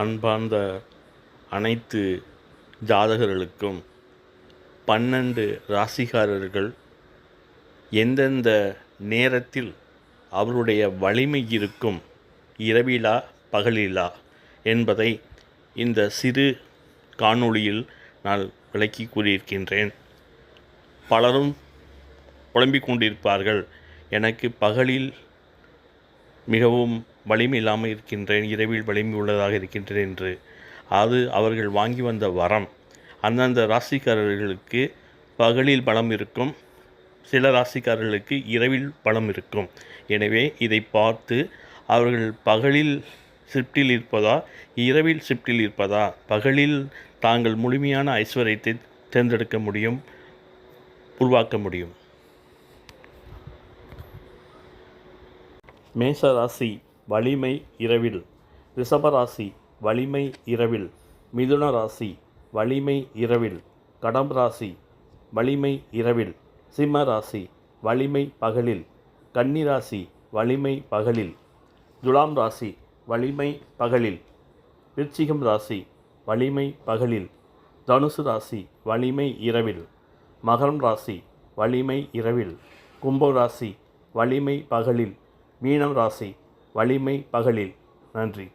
அன்பார்ந்த அனைத்து ஜாதகர்களுக்கும் 12 ராசிக்காரர்கள் எந்தெந்த நேரத்தில் அவருடைய வலிமை இருக்கும், இரவிலா பகலிலா என்பதை இந்த சிறு காணொளியில் நான் விளக்கி கூறியிருக்கின்றேன். பலரும் புலம்பிக் கொண்டிருப்பார்கள், எனக்கு பகலில் மிகவும் வலிமை இல்லாமல் இருக்கின்றேன், இரவில் வலிமை உள்ளதாக இருக்கின்றேன் என்று. அது அவர்கள் வாங்கி வந்த வரம். அந்தந்த ராசிக்காரர்களுக்கு பகலில் பலம் இருக்கும், சில ராசிக்காரர்களுக்கு இரவில் பலம் இருக்கும். எனவே இதை பார்த்து அவர்கள் பகலில் ஷிஃப்டில் இருப்பதா, இரவில் ஷிஃப்டில் இருப்பதா, பகலில் தாங்கள் முழுமையான ஐஸ்வர்யத்தை தேர்ந்தெடுக்க முடியும், உருவாக்க முடியும். மேசராசி வலிமை இரவில், ரிஷபராசி வலிமை இரவில், மிதுன ராசி வலிமை இரவில், கடகம் ராசி வலிமை இரவில், சிம்ம ராசி வலிமை பகலில், கன்னி ராசி வலிமை பகலில், துலாம் ராசி வலிமை பகலில், விருச்சிகம் ராசி வலிமை பகலில், தனுசு ராசி வலிமை இரவில், மகரம் ராசி வலிமை இரவில், கும்ப ராசி வலிமை பகலில், மீனம் ராசி வலிமை பகலில். நன்றி.